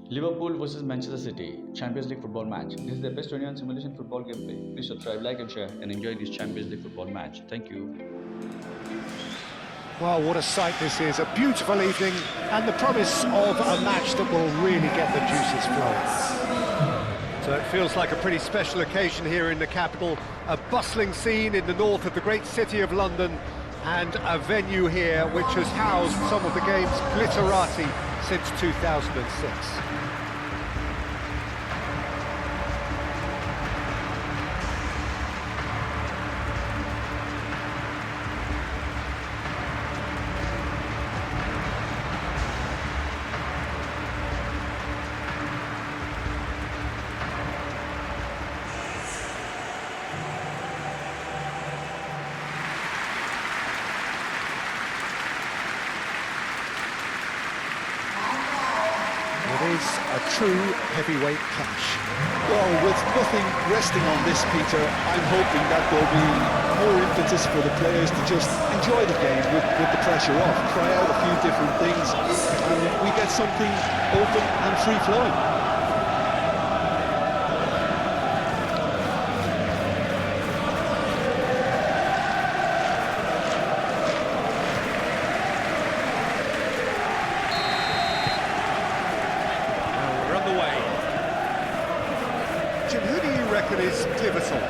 Liverpool versus Manchester City, Champions League football match. This is the best 21 simulation football gameplay. Please subscribe, like and share and enjoy this Champions League football match. Thank you. Well, what a sight this is. A beautiful evening and the promise of a match that will really get the juices flowing. So it feels like a pretty special occasion here in the capital. A bustling scene in the north of the great city of London, and a venue here which has housed some of the game's glitterati since 2006. It is a true heavyweight clash. Well, with nothing resting on this, Peter, I'm hoping that there'll be more impetus for the players to just enjoy the game with the pressure off, try out a few different things, and we get something open and free-flowing. Jim, who do you reckon is pivotal?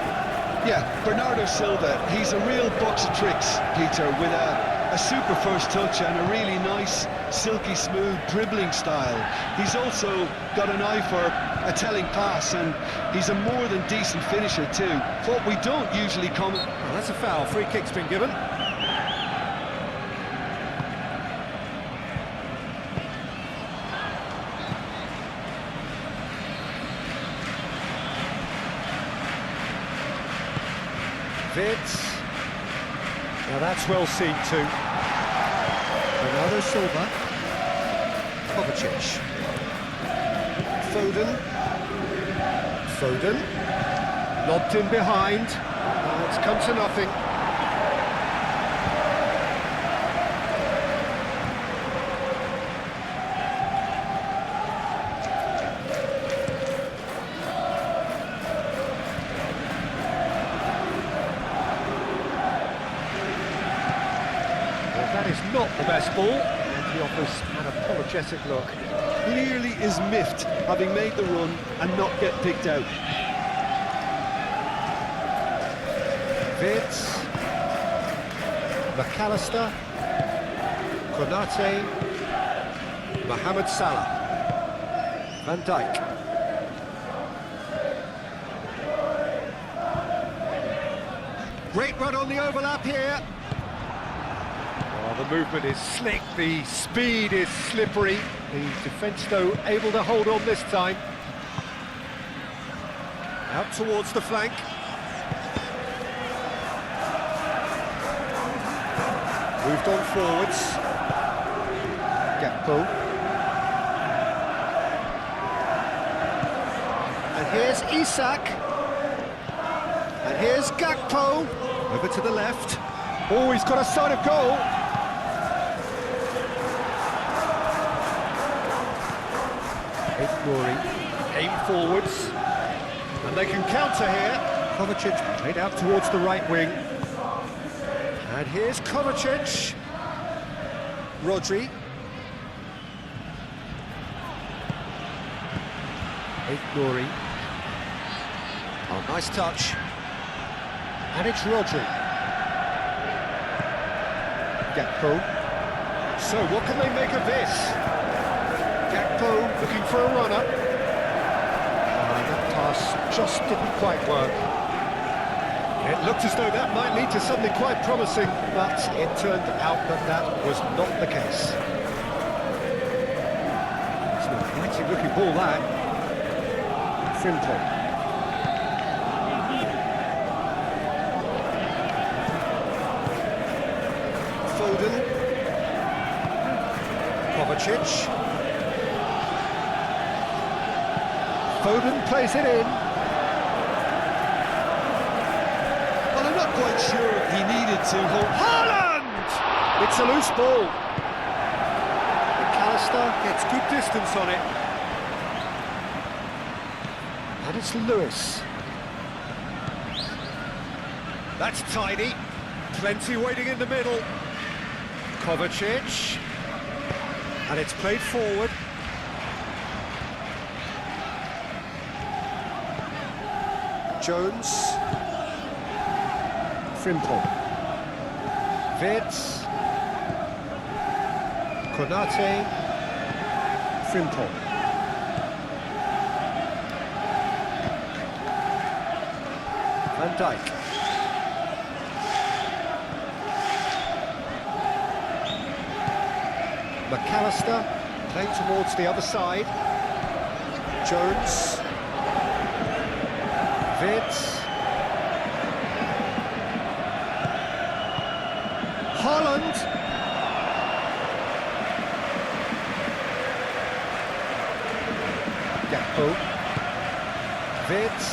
Yeah, Bernardo Silva, he's a real box of tricks, Peter, with a super first touch and a really nice, silky smooth dribbling style. He's also got an eye for a telling pass, and he's a more than decent finisher too. What we don't usually comment... Well, that's a foul. Free kick's been given. Vitz. Now that's well seen too. Bernardo Silva. Kovacic. Foden. Lobbed in behind. It's come to nothing. That is not the best ball, and he offers an apologetic look. Clearly is miffed, having made the run and not get picked out. Vitz, McAllister, Konate, Mohamed Salah, Van Dijk. Great run on the overlap here. The movement is slick, the speed is slippery. The defence, though, able to hold on this time. Out towards the flank. Moved on forwards. Gakpo. And here's Isak. And here's Gakpo. Over to the left. Oh, he's got a sight of goal. Aim forwards, and they can counter here. Kovacic played out towards the right wing, and here's Kovacic. Rodri. Aït-Nouri. Oh, nice touch. And it's Rodri. Gakpo. So what can they make of this? Gakpo looking for a runner. That pass just didn't quite work. It looked as though that might lead to something quite promising, but it turned out that that was not the case. It's an exciting looking ball, that. Frimpong. Foden. Kovacic. Foden plays it in. Well, I'm not quite sure he needed to hold... Haaland! It's a loose ball. McAllister gets good distance on it. And it's Lewis. That's tidy. Plenty waiting in the middle. Kovacic. And it's played forward. Jones. Frimpong. Wirtz. Konate. Frimpong. Van Dijk. McAllister playing towards the other side. Jones. Wirtz. Holland. Gakpo. Wirtz.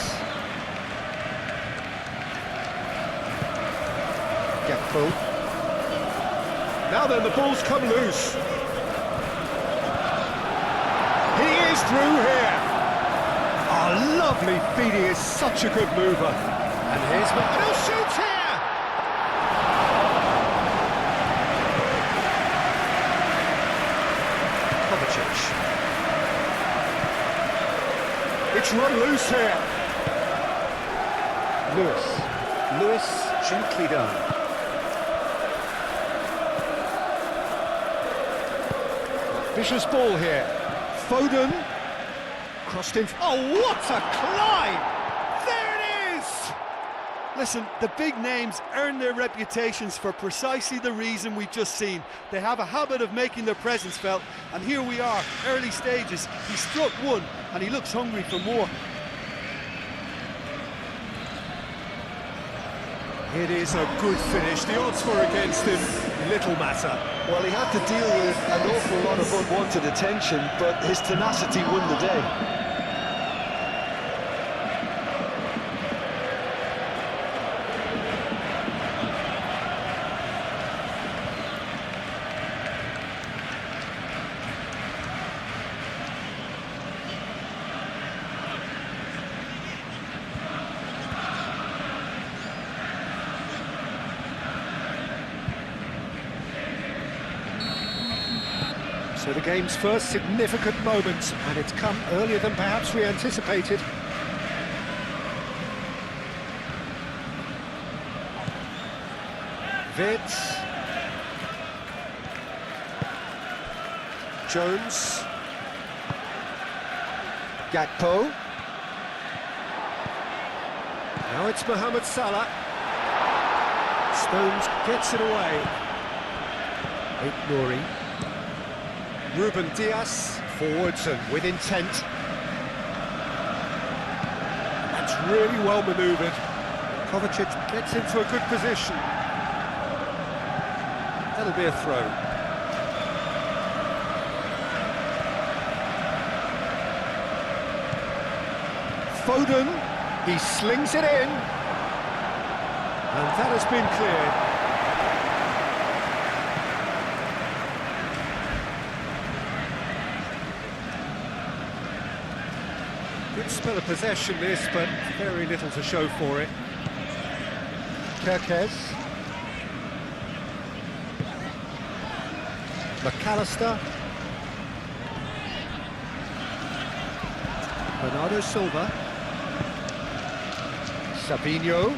Gakpo. Now then, the ball's come loose. He is through here. Oh, lovely feet, he is such a good mover. And here's he'll shoot here! Kovacic. It's run loose here. Lewis gently done. Vicious ball here. Foden. Crossed in. Oh, what a climb! There it is! Listen, the big names earn their reputations for precisely the reason we've just seen. They have a habit of making their presence felt, and here we are, early stages. He struck one, and he looks hungry for more. It is a good finish. The odds were against him. Little matter. Well, he had to deal with an awful lot of unwanted attention, but his tenacity won the day. So the game's first significant moment, and it's come earlier than perhaps we anticipated. Wirtz. Jones. Gakpo. Now it's Mohamed Salah. Stones gets it away. Nouri. Ruben Dias, forwards and with intent. That's really well manoeuvred. Kovacic gets into a good position. That'll be a throw. Foden, he slings it in. And that has been cleared. Good spell of possession this, but very little to show for it. Kerkez. McAllister. Bernardo Silva. Savinho.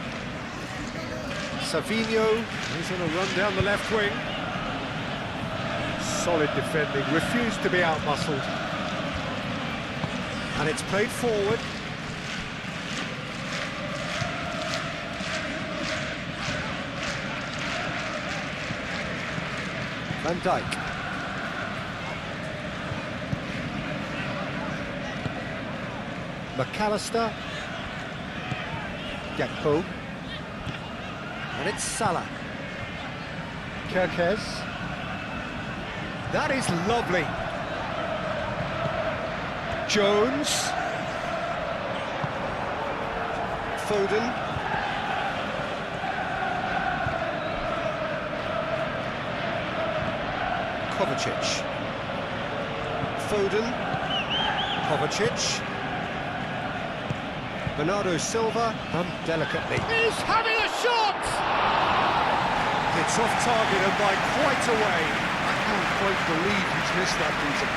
He's on a run down the left wing. Solid defending, refused to be out-muscled. And it's played forward. Van Dijk. McAllister. Gakpo. And it's Salah. Kerkez. That is lovely. Jones. Foden. Kovacic. Foden. Kovacic. Bernardo Silva, delicately. He's having a shot! It's off target and by quite a way. I can't quite believe he's missed that, Peter.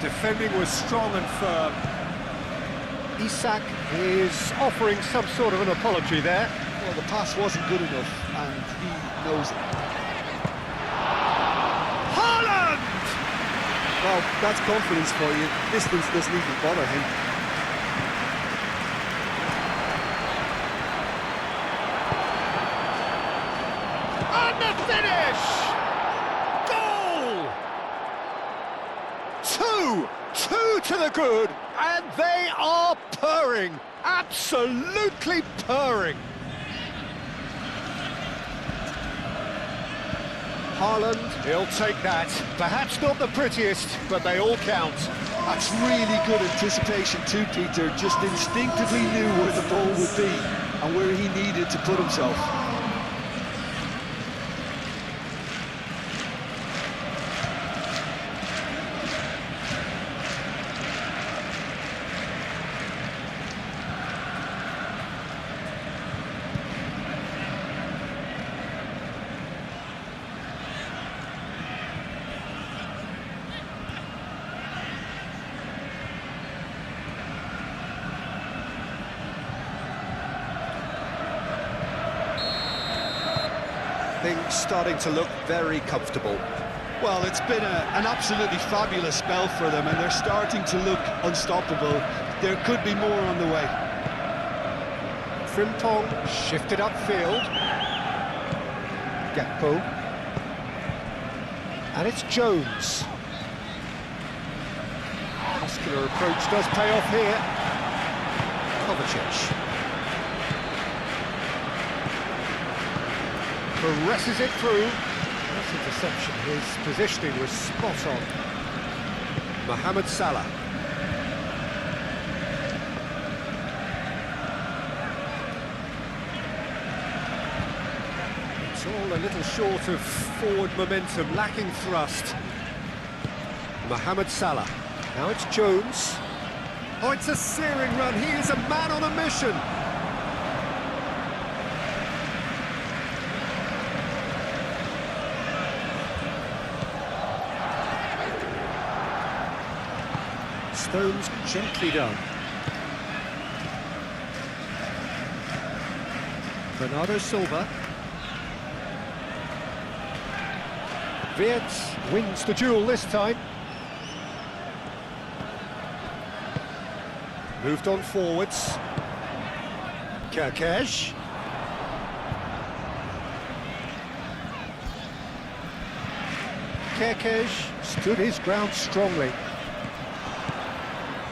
Defending was strong and firm. Isak is offering some sort of an apology there. Well, the pass wasn't good enough, and he knows it. Haaland! Well, that's confidence for you. Distance doesn't even bother him. And the finish! Goal! Two to the good, and they are purring, absolutely purring. Haaland, he'll take that. Perhaps not the prettiest, but they all count. That's really good anticipation too, Peter. Just instinctively knew where the ball would be and where he needed to put himself. Things starting to look very comfortable. Well, it's been an absolutely fabulous spell for them, and they're starting to look unstoppable. There could be more on the way. Frimpong shifted upfield. Gakpo. And it's Jones. Muscular approach does pay off here. Kovacic. Presses it through. That's interception. His positioning was spot on. Mohamed Salah. It's all a little short of forward momentum, lacking thrust. Mohamed Salah. Now it's Jones. Oh, it's a searing run. He is a man on a mission. Stones gently done. Bernardo Silva. Wirtz wins the duel this time. Moved on forwards. Kerkez. Kerkez stood his ground strongly.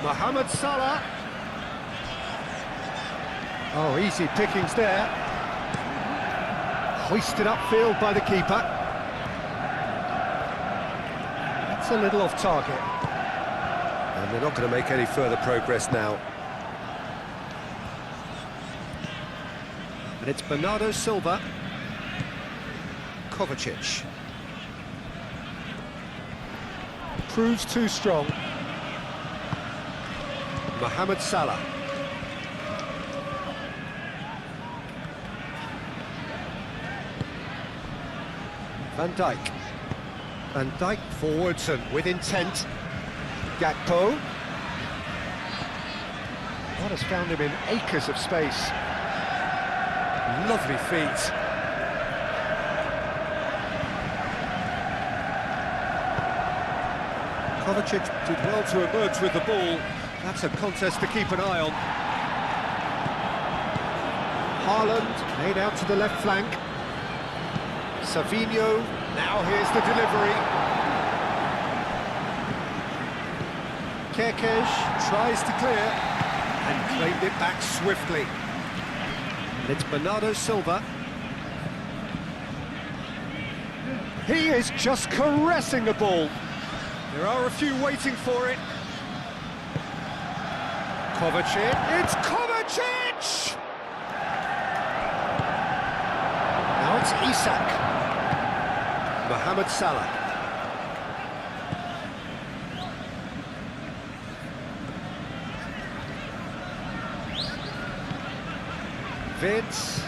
Mohamed Salah. Oh, easy pickings there. Hoisted upfield by the keeper. That's a little off target. And they're not going to make any further progress now. And it's Bernardo Silva. Kovacic. Proves too strong. Mohamed Salah. Van Dijk. Van Dijk forwards and with intent. Gakpo. What has found him in acres of space. Lovely feet. Kovacic did well to emerge with the ball. That's a contest to keep an eye on. Haaland made out to the left flank. Savinho, now here's the delivery. Kerkez tries to clear and claimed it back swiftly. And it's Bernardo Silva. He is just caressing the ball. There are a few waiting for it. Kovacic. It's Kovacic! Now it's Isak. Mohamed Salah. Vince.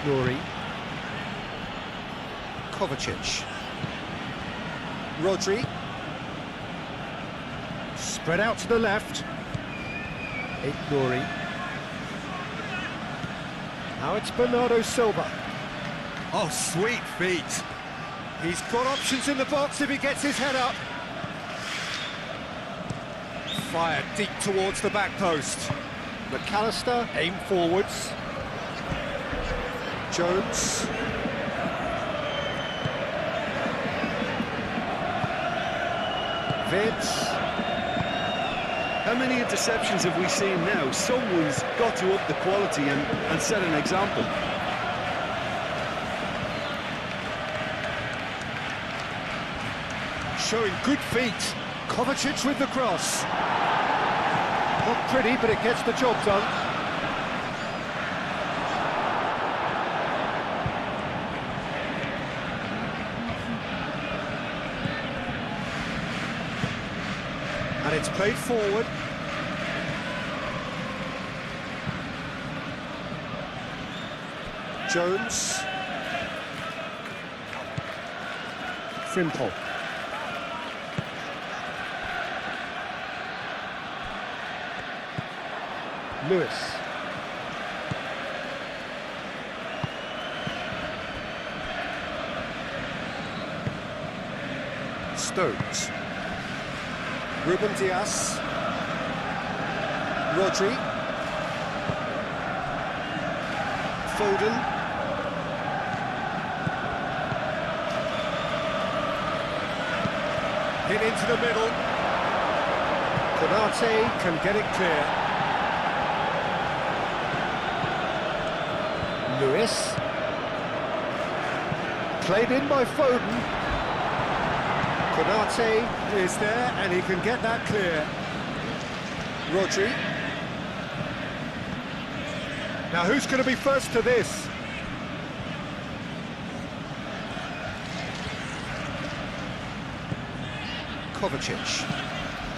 Nuri. Kovacic. Rodri. Spread out to the left. Nuri. Now it's Bernardo Silva. Oh, sweet feet. He's got options in the box if he gets his head up. Fired deep towards the back post. McAllister, aim forwards. Jones. Vince. How many interceptions have we seen now? Someone's got to up the quality and set an example. Showing good feet. Kovacic with the cross. Not pretty, but it gets the job done. And it's played forward. Jones. Frimpong. Lewis. Stones. Ruben Dias. Rodri. Foden. Hit into the middle. Konate can get it clear. Lewis. Played in by Foden. Konate is there and he can get that clear. Rodri. Now who's going to be first to this? Kovacic.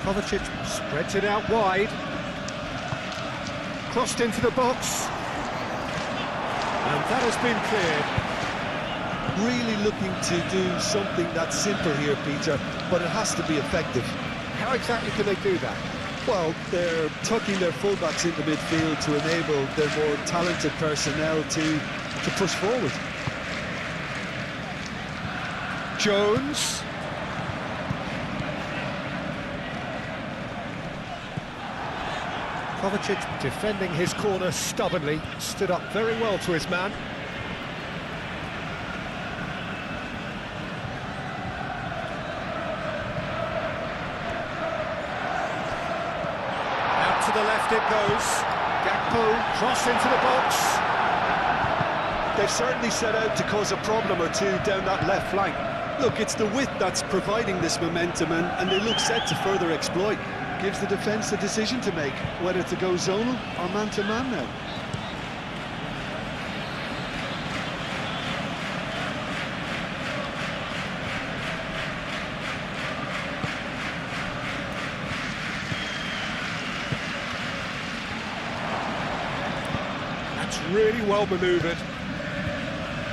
Kovacic spreads it out wide. Crossed into the box. And that has been cleared. Really looking to do something that's simple here, Peter, but it has to be effective. How exactly can they do that? Well, they're tucking their fullbacks into midfield to enable their more talented personnel to push forward. Jones. Kovacic defending his corner stubbornly, stood up very well to his man. Out to the left it goes. Gakpo, cross into the box. They've certainly set out to cause a problem or two down that left flank. Look, it's the width that's providing this momentum, and they look set to further exploit. Gives the defence a decision to make, whether to go zonal or man-to-man now. That's really well manoeuvred.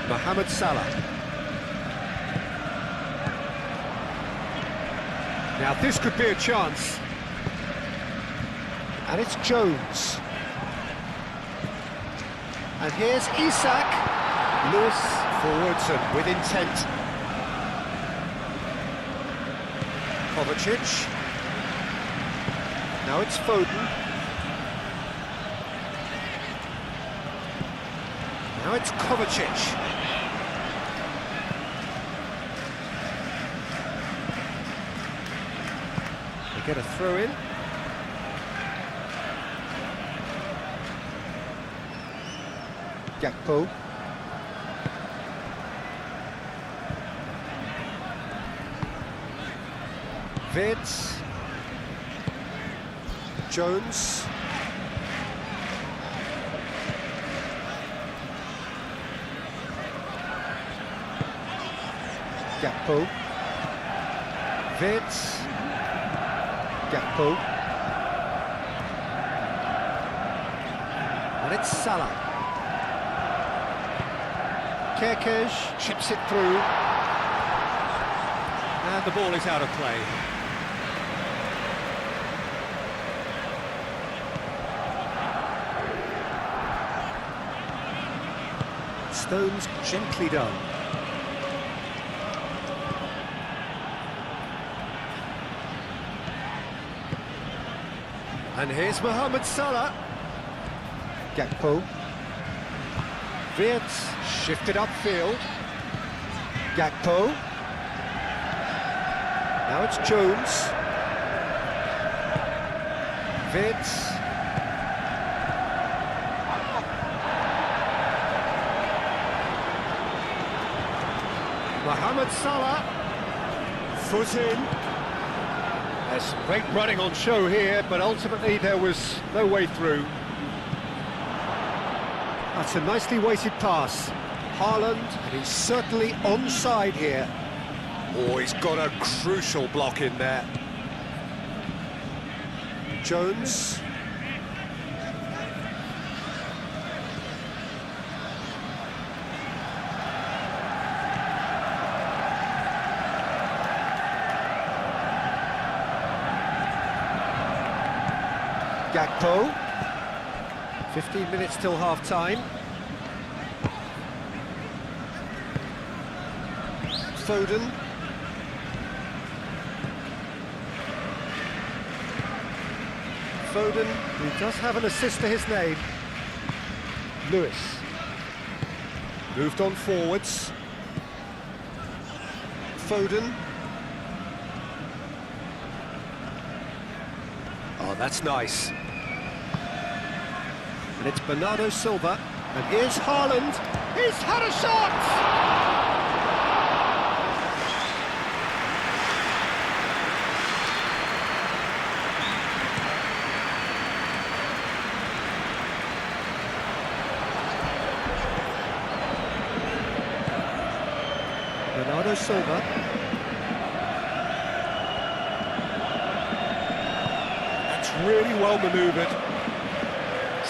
Mohamed Salah. Now this could be a chance. And it's Jones. And here's Isak. Lewis forwards and with intent. Kovacic. Now it's Foden. Now it's Kovacic. They get a throw in. Gakpo. Vids. Jones. Gakpo. Vids. Gakpo. And it's Salah. CKJ chips it through. And the ball is out of play. Stones gently done. And here's Mohamed Salah. Gakpo. Wirtz shifted upfield. Gakpo. Now it's Jones. Wirtz. Mohamed Salah. Foot in. There's great running on show here, but ultimately there was no way through. That's a nicely weighted pass. Haaland, and he's certainly onside here. Oh, he's got a crucial block in there. Jones. Gakpo. 15 minutes till half-time. Foden. Foden, who does have an assist to his name. Lewis. Moved on forwards. Foden. Oh, that's nice. And it's Bernardo Silva. And here's Haaland. He's had a shot! Bernardo Silva. That's really well manoeuvred.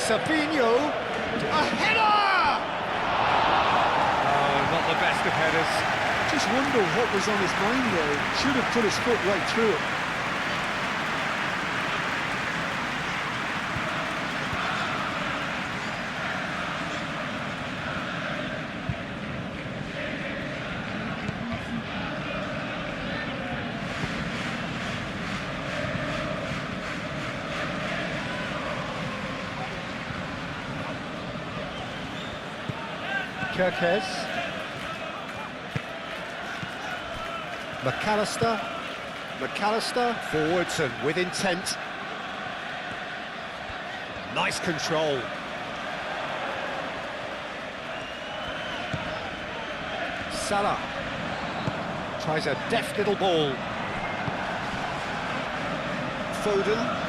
Savinho, a header! Oh, not the best of headers. Just wonder what was on his mind there. Should have put his foot right through it. Kirkes. McAllister. McAllister forwards and with intent. Nice control. Salah tries a deft little ball. Foden.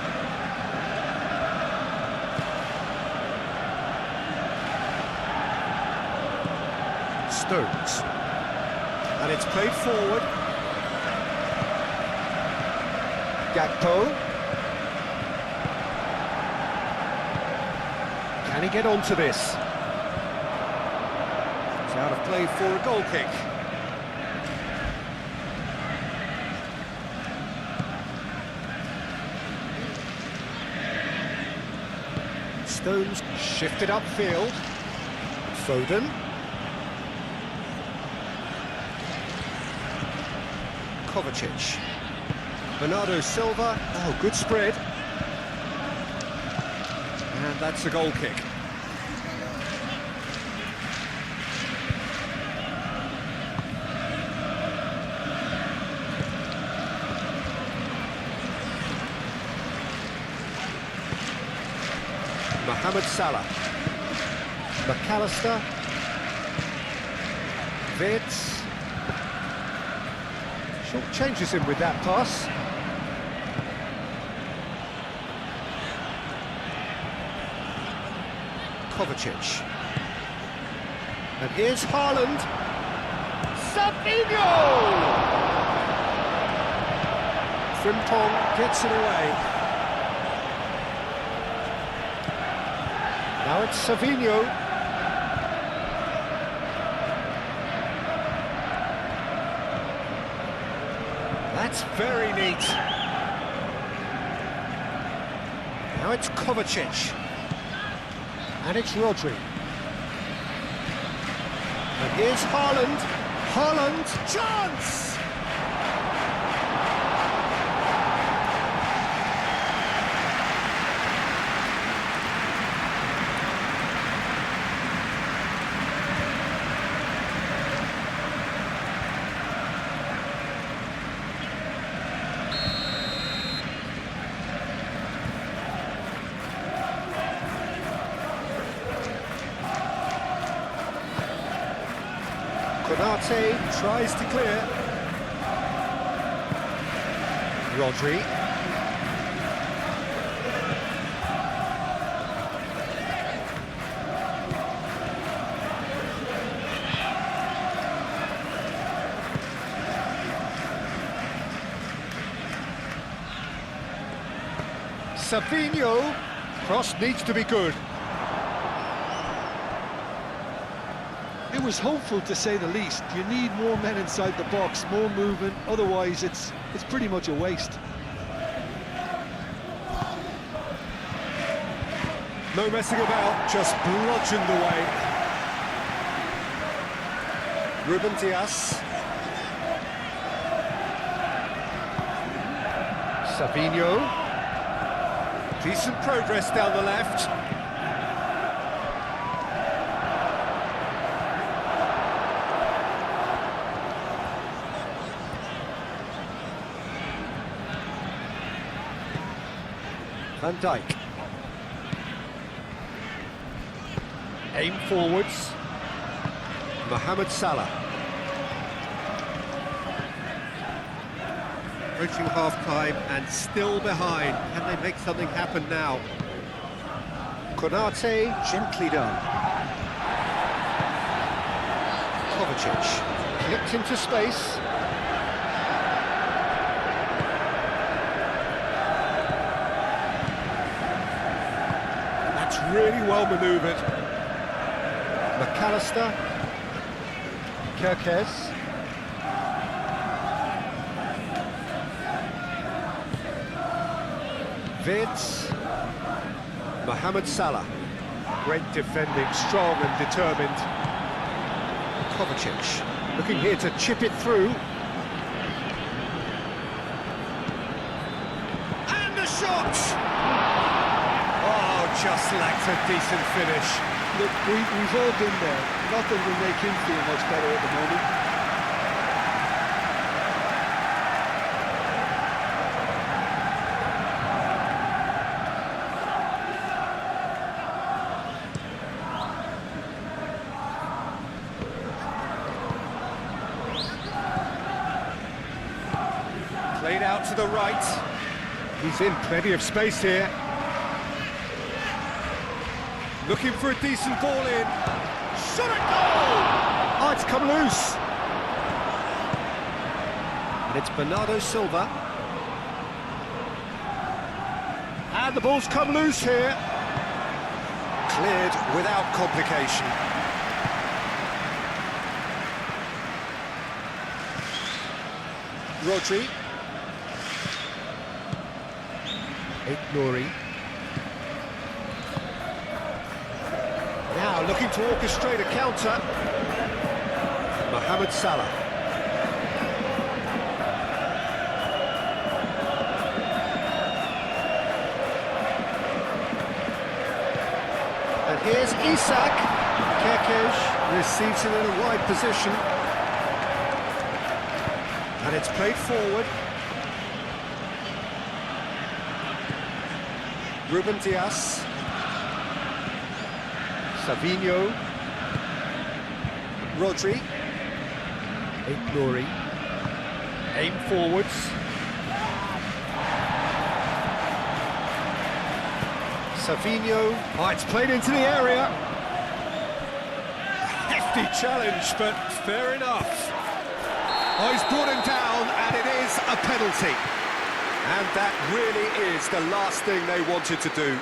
Stones. And it's played forward. Gakpo. Can he get onto this? It's out of play for a goal kick. Stones shifted upfield. Foden. Kovacic. Bernardo Silva. Oh, good spread. And that's a goal kick. Mohamed Salah. McAllister. Vitz. Short changes him with that pass. Kovacic. And here's Haaland. Savinho! Frimpong gets it away. Now it's Savinho. That's very neat. Now it's Kovacic. And it's Rodri. And here's Haaland. Haaland, chance! Konate tries to clear. Rodri. Savinho. Cross needs to be good. It was hopeful, to say the least. You need more men inside the box, more movement, otherwise it's pretty much a waste. No messing about, just bludgeoned away. Ruben Dias. Savinho. Decent progress down the left. Van Dijk. Aim forwards. Mohamed Salah. Approaching half-time and still behind. Can they make something happen now? Konate, gently done. Kovacic. Clipped into space. Really well manoeuvred. McAllister. Kerkez. Vitz. Mohamed Salah. Great defending, strong and determined. Kovacic looking here to chip it through. And the shot! Just lacked a decent finish. Look, we've all been there. Nothing will make him feel much better at the moment. Played out to the right. He's in plenty of space here. Looking for a decent ball in. Shot at goal! Oh, it's come loose. And it's Bernardo Silva. And the ball's come loose here. Cleared without complication. Rodri. Nouri. Now looking to orchestrate a counter. Mohamed Salah. And here's Isak. Kerkez receives it in a wide position. And it's played forward. Ruben Dias. Savinho. Rodri. Ignori. Aim forwards. Savinho. Oh, it's played into the area. Hefty challenge, but fair enough. Oh, he's brought him down, and it is a penalty. And that really is the last thing they wanted to do.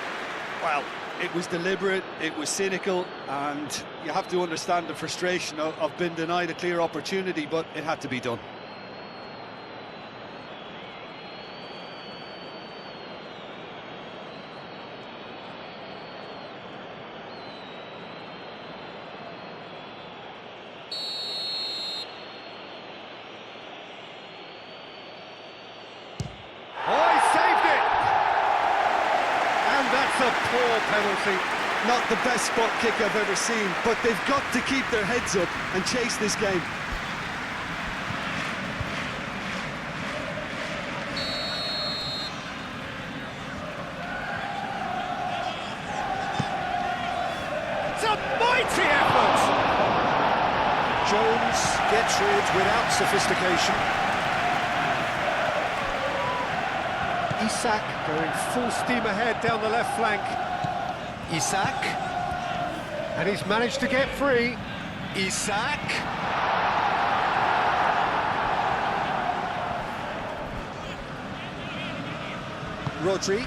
Well, it was deliberate, it was cynical, and you have to understand the frustration of being denied a clear opportunity, but it had to be done. That's a poor penalty. Not the best spot kick I've ever seen, but they've got to keep their heads up and chase this game. It's a mighty effort! Jones gets rid without sophistication. Isak going full steam ahead down the left flank. Isak. And he's managed to get free. Isak. Rodri.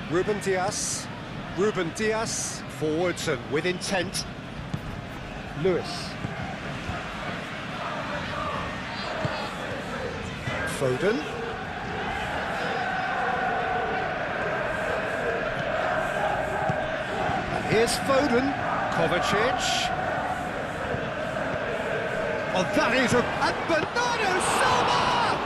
Ruben Dias. Ruben Dias. Forwards and with intent. Lewis. Foden. And here's Foden. Kovacic. Oh, that is a... And Bernardo Silva!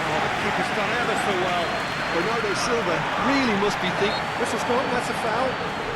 Oh, the keeper's done ever so well. Bernardo Silva really must be thinking... Whistle's gone, that's a foul.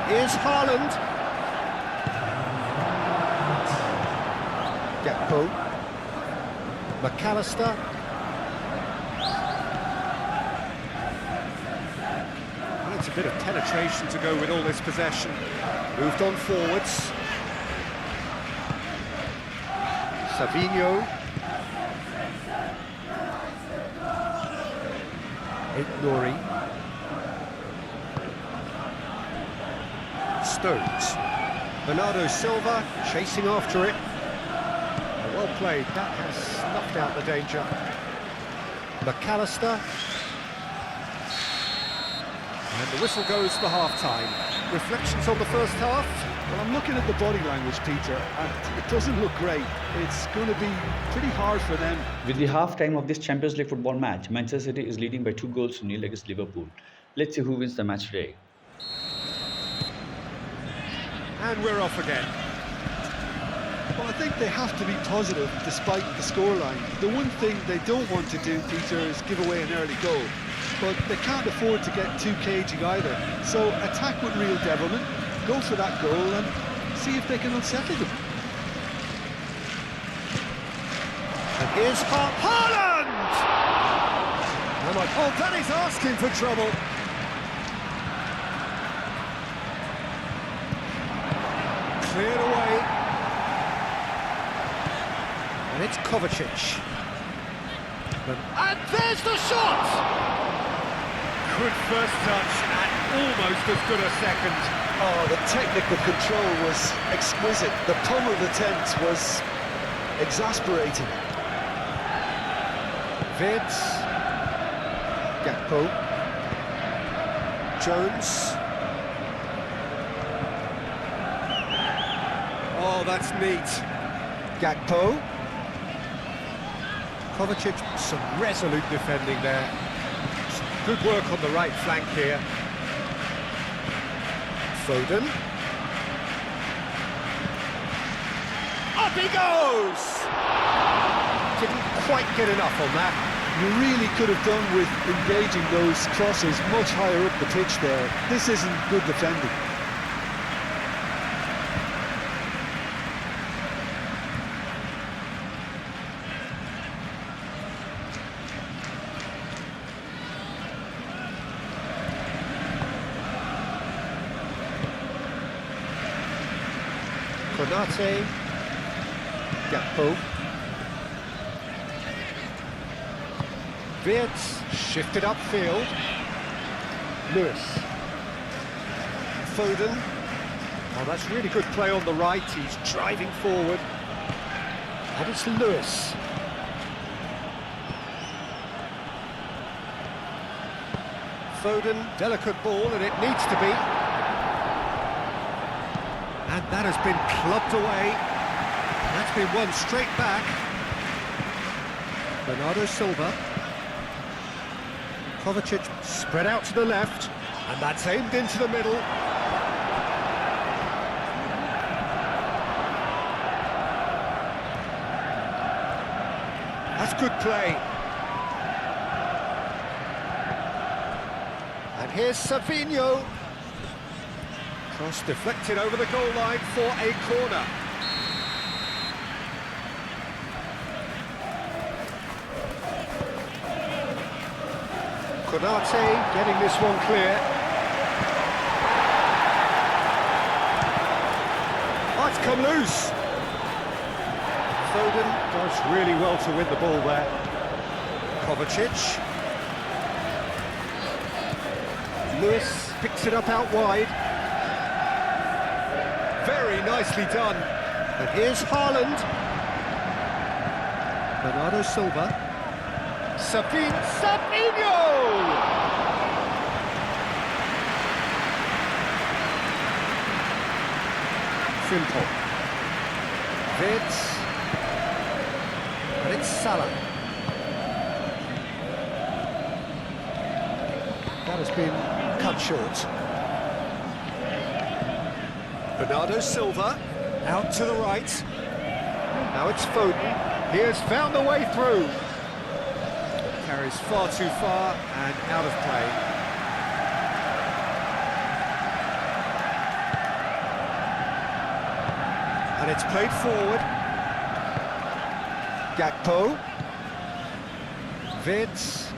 Here's Haaland. Gakpo. McAllister. Needs a bit of penetration to go with all this possession. Moved on forwards. Savinho. Ignori. Stones. Bernardo Silva chasing after it. Well played, that has snuffed out the danger. McAllister. And the whistle goes for half-time. Reflections on the first half? Well, I'm looking at the body language, Peter, and it doesn't look great. It's going to be pretty hard for them. With the half-time of this Champions League football match, Manchester City is leading by 2-0 against Liverpool. Let's see who wins the match today. And we're off again. Well, I think they have to be positive despite the scoreline. The one thing they don't want to do, Peter, is give away an early goal. But they can't afford to get too cagey either. So attack with real devilment, go for that goal and see if they can unsettle them. And here's Haaland! Oh, that is asking for trouble. Cleared away. And it's Kovacic. And there's the shot! Good first touch and almost as good a second. Oh, the technical control was exquisite. The pummeled attempt was exasperating. Vids. Gakpo. Jones. Oh, that's neat. Gakpo. Kovacic, some resolute defending there. Some Good work on the right flank here. Foden. Up he goes! Didn't quite get enough on that. You really could have done with engaging those crosses much higher up the pitch there. This isn't good defending. Konate. Gakpo. Wirtz shifted upfield. Lewis. Foden. Oh, that's really good play on the right. He's driving forward. And it's Lewis. Foden, delicate ball, and it needs to be. And that has been clubbed away. That's been won straight back. Bernardo Silva. Kovacic spread out to the left, and that's aimed into the middle. That's good play. And here's Savinho. Cross deflected over the goal line for a corner. Konate getting this one clear. Oh, it's come loose. Foden does really well to win the ball there. Kovacic. Lewis picks it up out wide. Very nicely done. And here's Haaland. Bernardo Silva. Savinho! Simple. Wirtz. And it's Salah. That has been cut short. Bernardo Silva, out to the right. Now it's Foden. He has found the way through. Carries far too far and out of play. And it's played forward. Gakpo. Wirtz.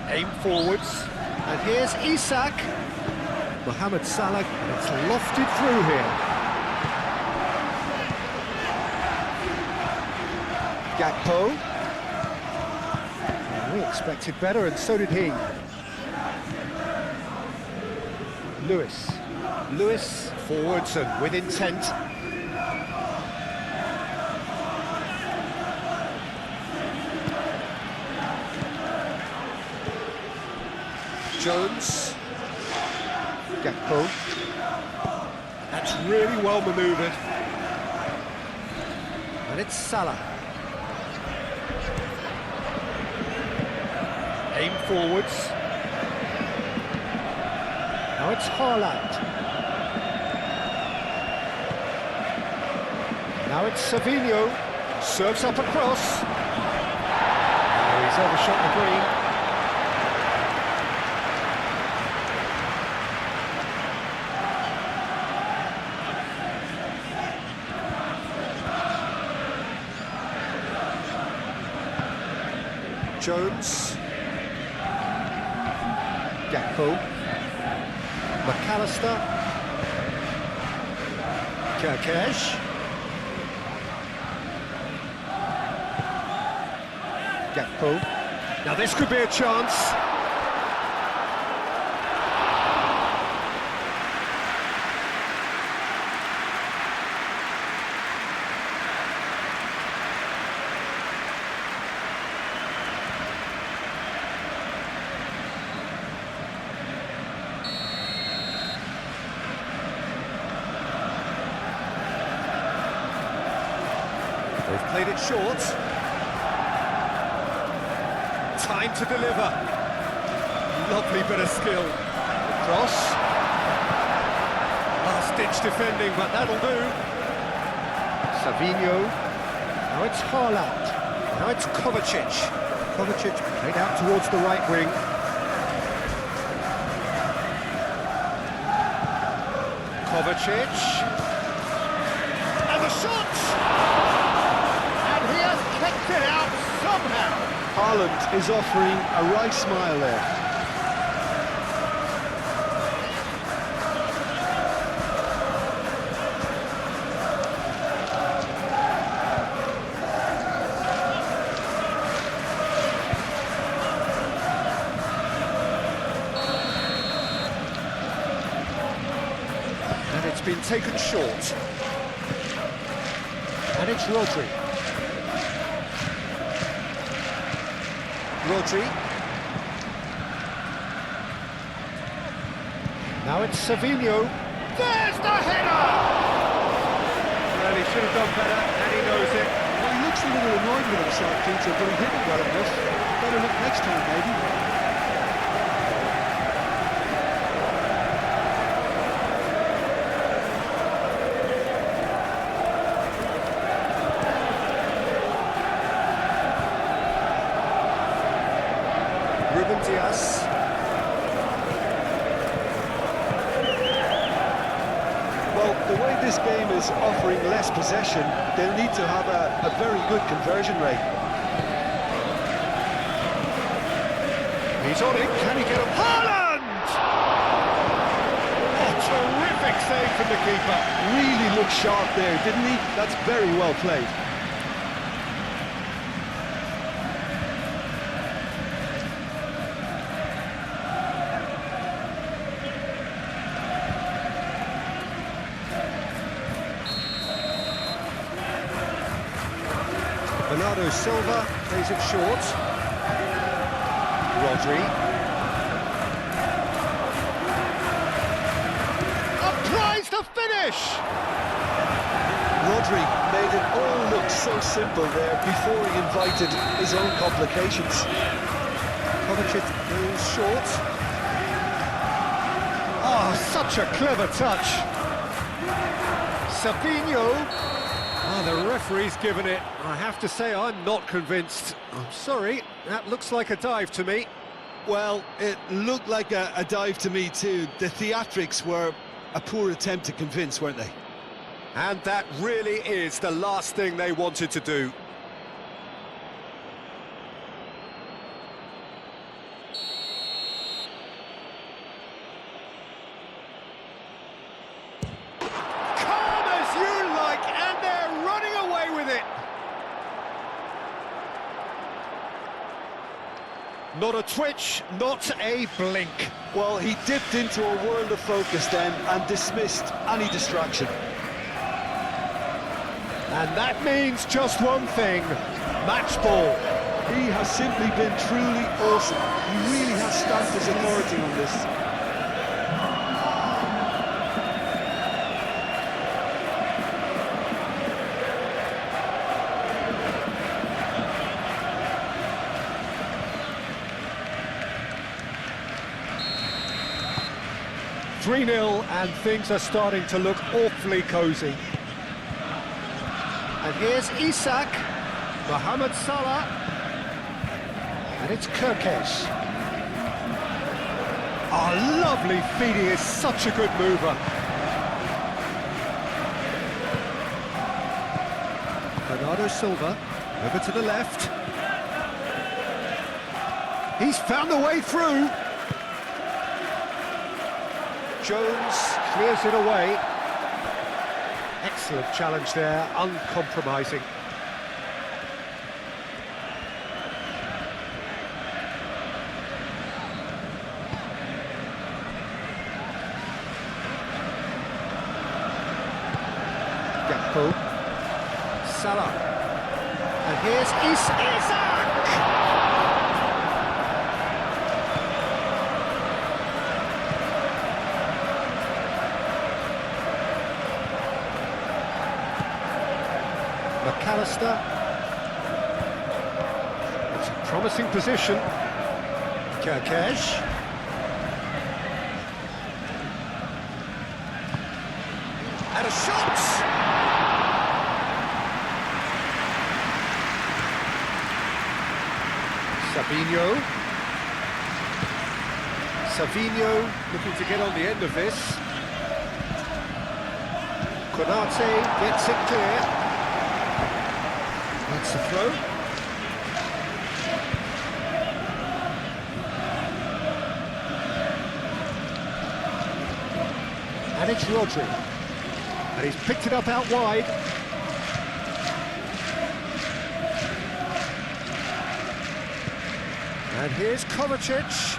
Aim forwards. And here's Isak. Mohamed Salah, and it's lofted through here. Gakpo. We expected better, and so did he. Lewis. Lewis forwards and with intent. Jones. Gakpo. That's really well manoeuvred. And it's Salah. Aim forwards. Now it's Haaland. Now it's Savinho. Serves up across. Oh, he's overshot the green. Jones. Gakpo. McAllister. Kirkesh. Gakpo. Now this could be a chance. They've played it short. Time to deliver. Lovely bit of skill. Cross. Last-ditch defending, but that'll do. Savinho. Now it's Haaland. Now it's Kovacic. Kovacic played out towards the right wing. Kovacic. And the shot! And he has kept it out somehow. Haaland is offering a right smile there. And it's been taken short. And it's Rodri. Rodri. Now it's Savinho. There's the header! Well, he should have done better, and he knows it. Well, he looks a little annoyed with himself, Peter, but he hit it well enough. Better look next time, maybe. Diaz. Well, the way this game is offering less possession, they'll need to have a very good conversion rate. He's on it, can he get him? Haaland! A terrific save from the keeper. Really looked sharp there, didn't he? That's very well played. Bernardo Silva plays it short. Rodri. A prize to finish! Rodri made it all look so simple there before he invited his own complications. Kovacic goes short. Oh, such a clever touch. Savinho. Oh, the referee's given it. I have to say, I'm not convinced. I'm sorry, that looks like a dive to me. Well, it looked like a dive to me too. The theatrics were a poor attempt to convince, weren't they? And that really is the last thing they wanted to do. Not a twitch, not a blink. Well, he dipped into a world of focus then and dismissed any distraction. And that means just one thing, match ball. He has simply been truly awesome. He really has stamped his authority on this. 3-0 and things are starting to look awfully cosy. And here's Isak, Mohamed Salah, and it's Kirkesh. Oh, lovely feet, he is such a good mover. Bernardo Silva, over to the left. He's found the way through. Jones clears it away. Excellent challenge there, uncompromising. Gakpo. Salah. And here's Isak! McAllister. It's a Promising position. Kirkesh. And a shot! Savinho looking to get on the end of this. Konate gets it clear. That's the throw. And it's Rodri. And he's picked it up out wide. And here's Kovacic.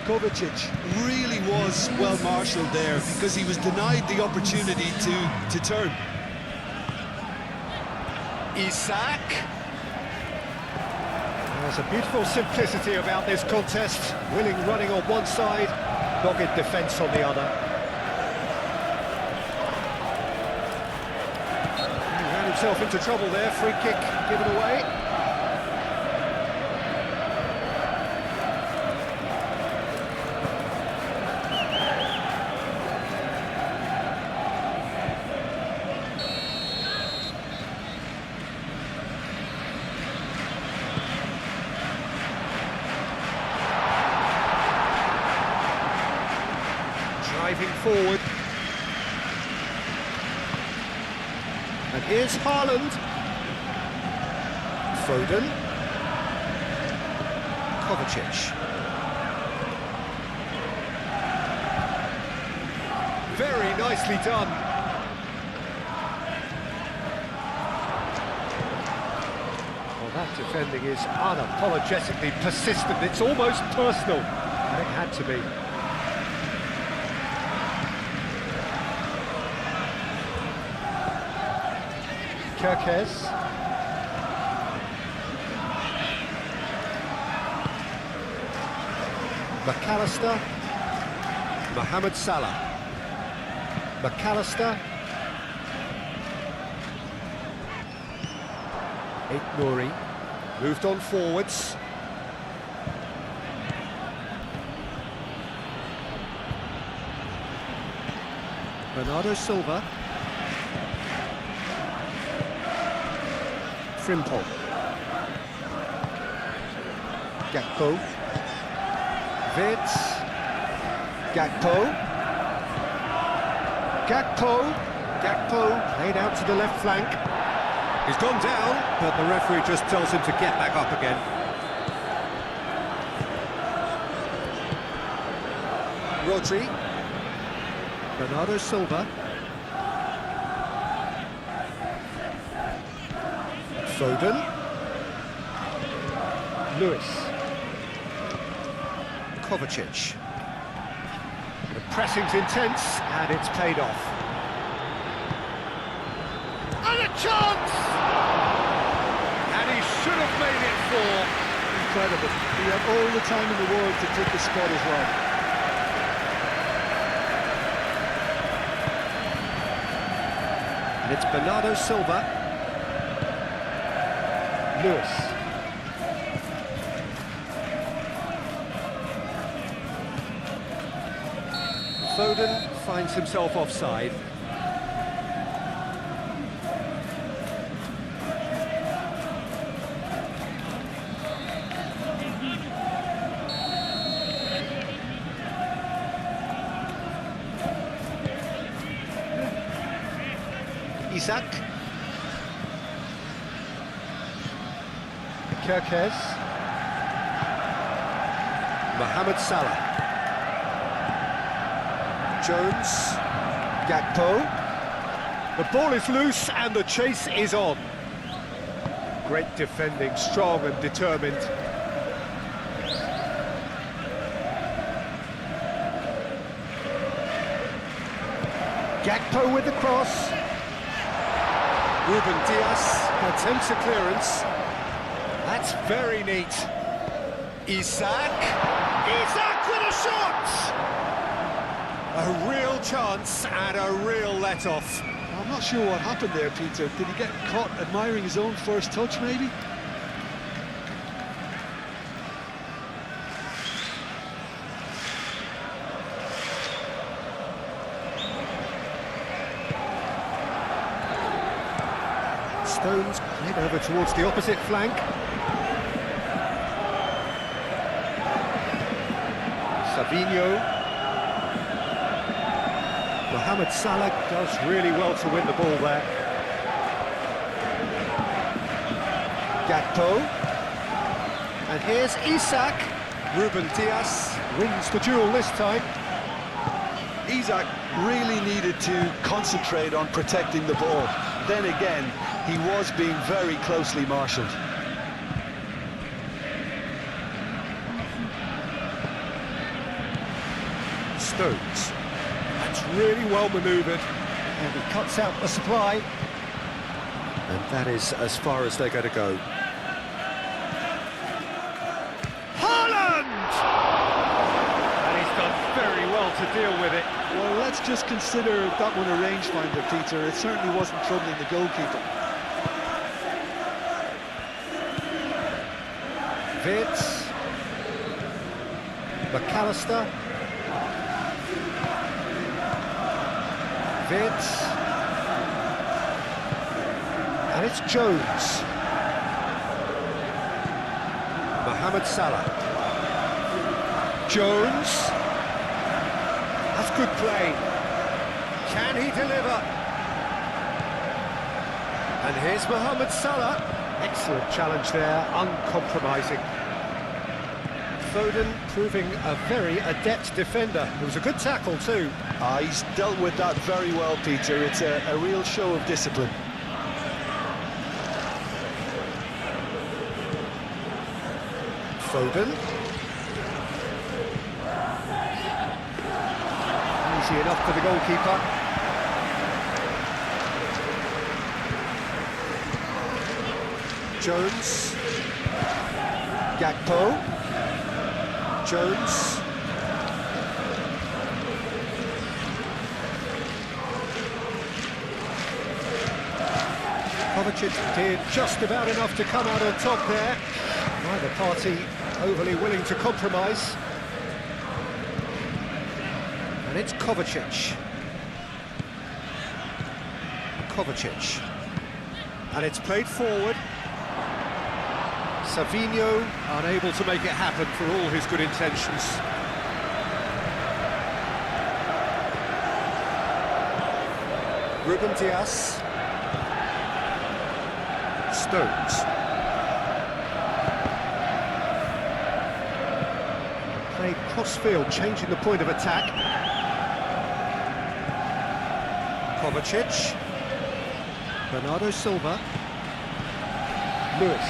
Kovacic really was well marshalled there because he was denied the opportunity to turn. Isak. There's a beautiful simplicity about this contest. Willing running on one side, dogged defence on the other. He ran himself into trouble there, free kick given away. Driving forward. And here's Haaland. Foden. Kovacic. Very nicely done. Well, that defending is unapologetically persistent. It's almost personal. And it had to be. Kirkesh. McAllister. Mohamed Salah. McAllister. Nouri. Moved on forwards. Bernardo Silva. Frimpong. Gakpo. Vitz. Gakpo. Gakpo played out to the left flank. He's gone down, but the referee just tells him to get back up again. Rodri. Bernardo Silva. Foden. Lewis. Kovacic. The pressing's intense, and it's paid off. And a chance! And he should have made it four. Incredible. He had all the time in the world to take the spot as well. And it's Bernardo Silva. Lewis. Foden finds himself offside. Isak. Kirkesh. Mohamed Salah. Jones. Gakpo. The ball is loose and the chase is on. Great defending, strong and determined. Gakpo with the cross. Ruben Dias attempts a clearance. That's very neat. Isak. Isak with a shot! A real chance and a real let-off. I'm not sure what happened there, Peter. Did he get caught admiring his own first touch, maybe? Stones played over towards the opposite flank. Savinho. Mohamed Salah does really well to win the ball there. Gakpo. And here's Isak. Ruben Dias wins the duel this time. Isak really needed to concentrate on protecting the ball. Then again, he was being very closely marshalled. Stones. That's really well manoeuvred. And he cuts out the supply. And that is as far as they're going to go. Haaland! And he's done very well to deal with it. Well, let's just consider that one a rangefinder, Peter. It certainly wasn't troubling the goalkeeper. Vince. McAllister. Vince. And it's Jones. Mohamed Salah. Jones. That's good play. Can he deliver? And here's Mohamed Salah. Excellent challenge there, uncompromising. Foden proving a very adept defender. It was a good tackle too. He's dealt with that very well, Peter. It's a real show of discipline. Foden. Easy enough for the goalkeeper. Jones. Gakpo. Jones. Kovacic did just about enough to come out on top there. Neither party overly willing to compromise. And it's Kovacic. Kovacic. And it's played forward. Savinho unable to make it happen for all his good intentions. Ruben Dias. Stones. Played cross-field, changing the point of attack. Kovacic. Bernardo Silva. Lewis.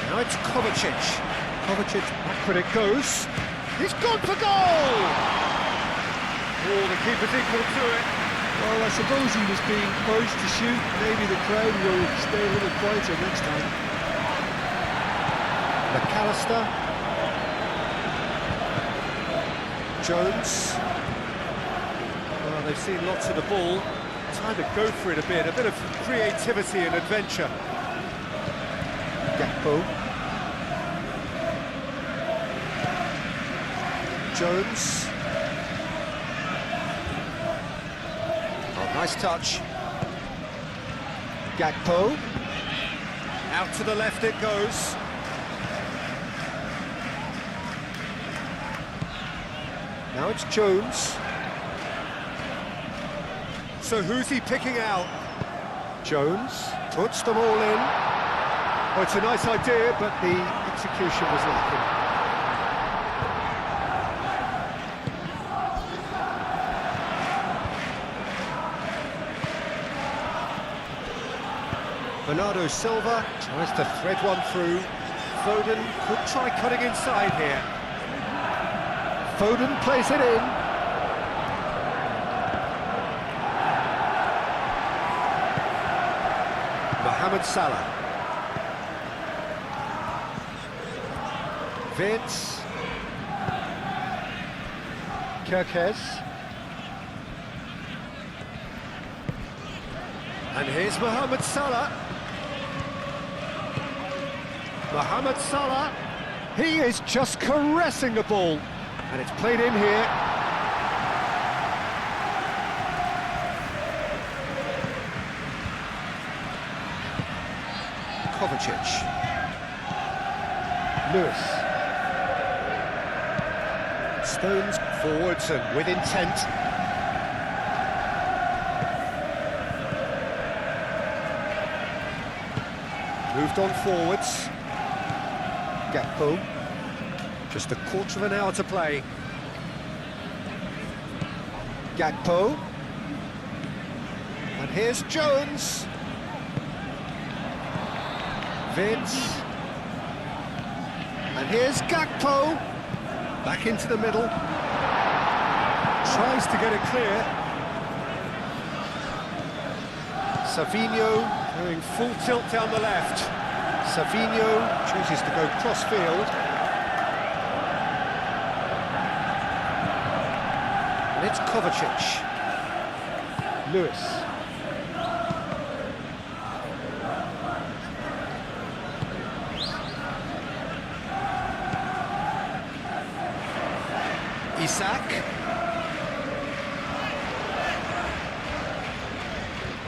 Now it's Kovacic. Kovacic, back when it goes. He's gone for goal! Oh, the keeper's equal to it. Well, I suppose he was being urged to shoot. Maybe the crowd will stay a little quieter next time. McAllister. Jones. Well, they've seen lots of the ball. Time to go for it a bit of creativity and adventure. Gakpo. Jones. Oh, nice touch. Gakpo. Out to the left it goes. Now it's Jones. So who's he picking out? Jones puts them all in. Oh, it's a nice idea, but the execution was lacking. Bernardo Silva tries to thread one through. Foden could try cutting inside here. Foden plays it in. Mohamed Salah. Vince. Kirkes. And here's Mohamed Salah. Mohamed Salah. He is just caressing the ball. And it's played in here. Kovacic. Lewis. Stones forwards and with intent. Moved on forwards. Gakpo. Just a quarter of an hour to play. Gakpo. And here's Jones. Vince. And here's Gakpo. Back into the middle. Tries to get it clear. Savinho going full tilt down the left. Savinho chooses to go cross-field. And it's Kovacic. Lewis. Isak.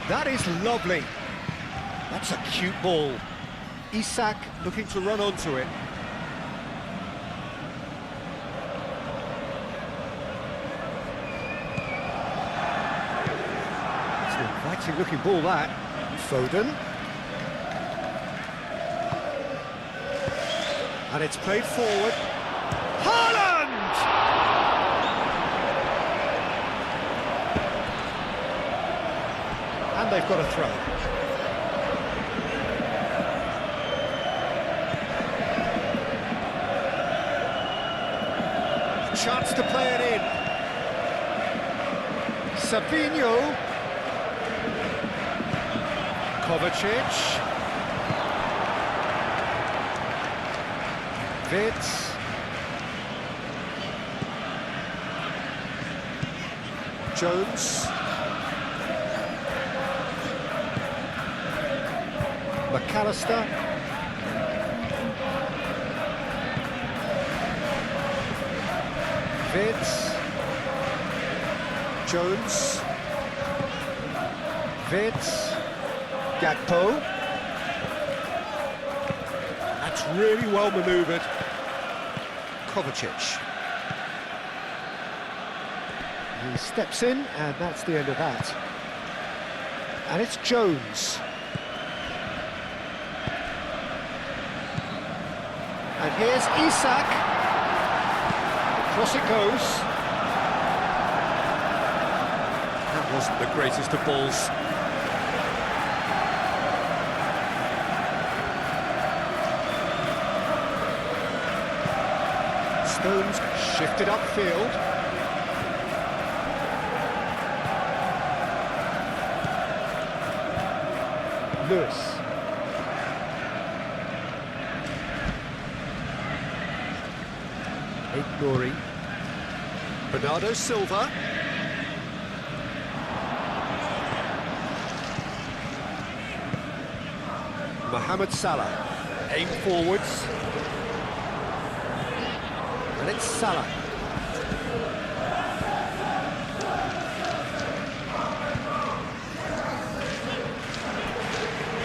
That is lovely. That's a cute ball. Isak looking to run onto it. It's an inviting looking ball, that. Foden. And it's played forward. Haaland! And they've got a throw. Chance to play it in. Savinho. Kovacic. Vitz. Jones. McAllister. Vitz. Jones. Vitz. Gakpo. That's really well manoeuvred. Kovacic. He steps in, and that's the end of that. And it's Jones. And here's Isak. Across it goes. That wasn't the greatest of balls. Stones shifted upfield. Lewis. Nori. Bernardo Silva. Mohamed Salah. Aim forwards. And it's Salah.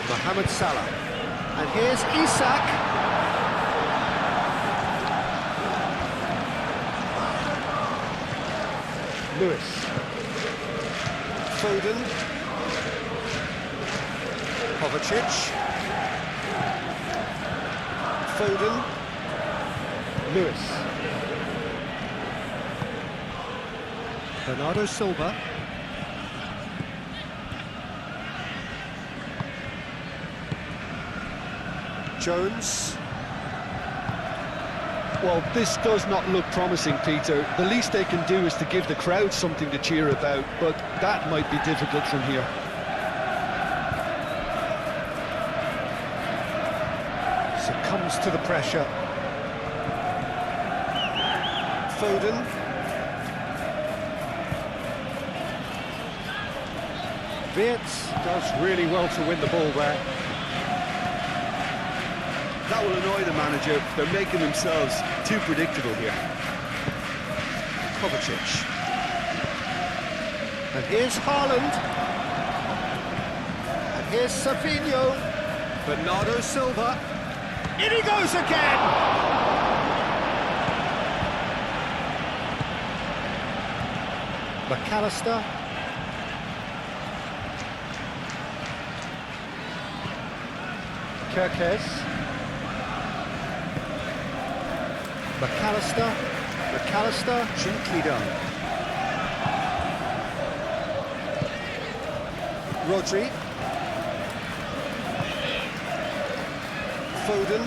Mohamed Salah. And here's Isak. Lewis. Foden. Kovacic. Foden. Lewis. Bernardo Silva. Jones. Well, this does not look promising, Peter. The least they can do is to give the crowd something to cheer about, but that might be difficult from here. Succumbs to the pressure. Foden. Wirtz does really well to win the ball there. That will annoy the manager. They're making themselves too predictable here. Kovacic. And here's Haaland. And here's Savinho. Bernardo Silva. In he goes again! McAllister. Kirkes. McAllister. Gently done. Rodri. Foden.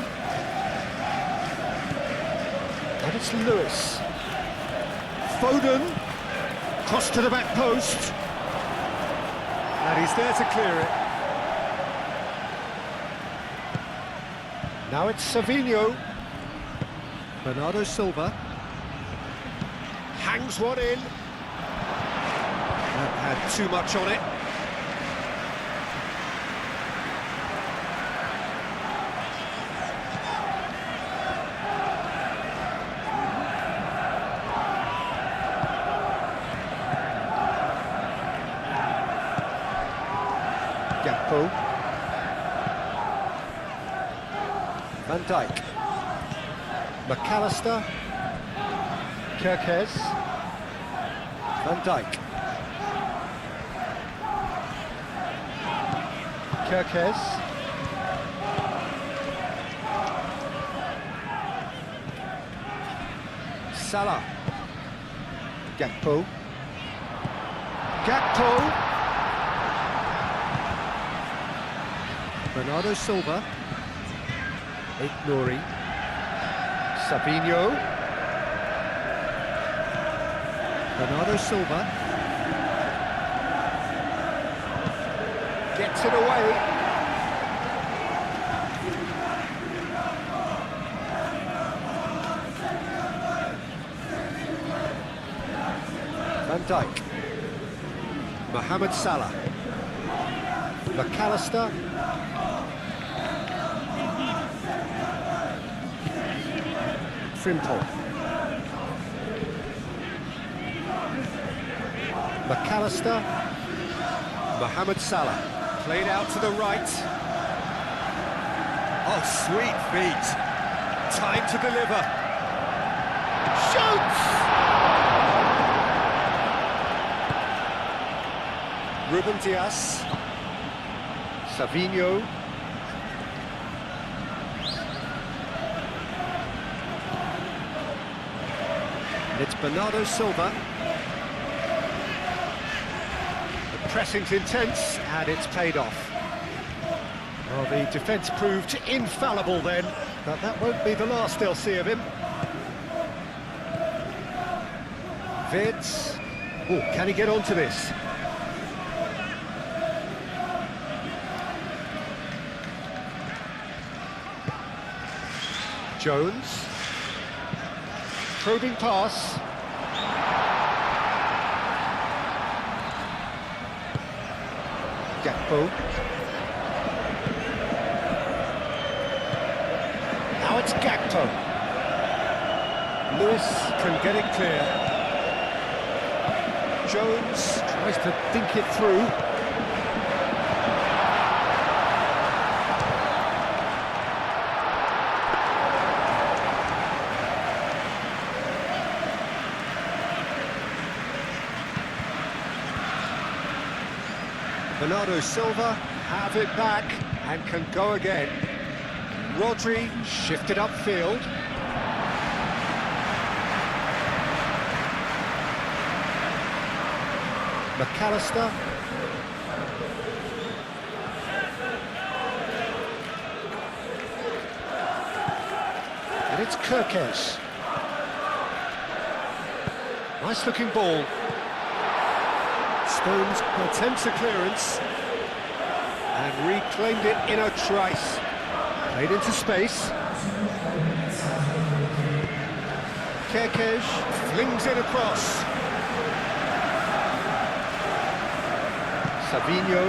And it's Lewis. Foden. Cross to the back post. And he's there to clear it. Now it's Savinho. Bernardo Silva. Hangs one in. That had too much on it. Gakpo. Van Dijk. McAllister. Kirkes. Van Dijk. Kirkes. Salah. Gakpo. Bernardo Silva. Nouri. Savinho. Bernardo Silva. Gets it away. Van Dijk. Mohamed Salah. McAllister. Frimpong. McAllister. Mohamed Salah. Played out to the right. Oh, sweet feet. Time to deliver. Shoots! Ruben Dias. Savinho. And it's Bernardo Silva. The pressing's intense, and it's paid off. Well, the defence proved infallible then, but that won't be the last they'll see of him. Vids. Oh, can he get onto this? Jones. Probing pass. Gakpo. Now it's Gakpo. Lewis can get it clear. Jones tries to think it through. Bernardo Silva have it back and can go again. Rodri shifted upfield. McAllister. And it's Kirkes. Nice looking ball. Stones attempts a clearance and reclaimed it in a trice. Played into space. Kirkes flings it across. Savinho.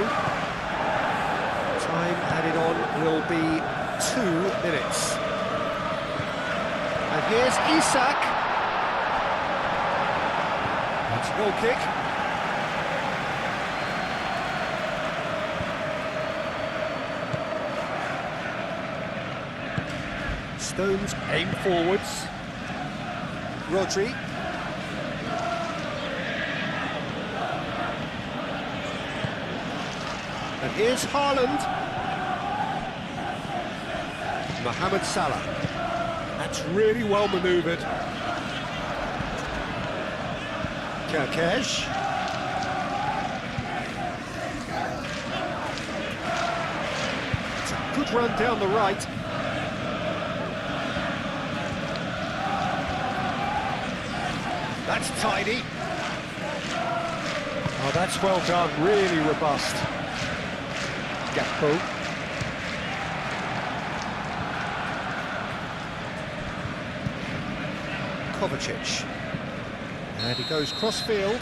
Time added on will be 2 minutes. And here's Isak. That's a goal kick. Stones aim forwards. Rodri. And here's Haaland. Mohamed Salah. That's really well manoeuvred. Kerkesh. It's a good run down the right. That's tidy. Oh, that's well done, really robust. Gakpo. Kovacic. And he goes cross-field.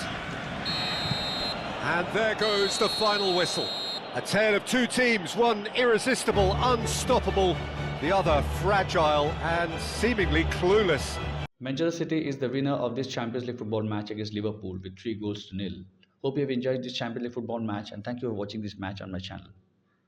And there goes the final whistle. A tale of two teams, one irresistible, unstoppable, the other fragile and seemingly clueless. Manchester City is the winner of this Champions League football match against Liverpool with 3 goals to nil. Hope you have enjoyed this Champions League football match and thank you for watching this match on my channel.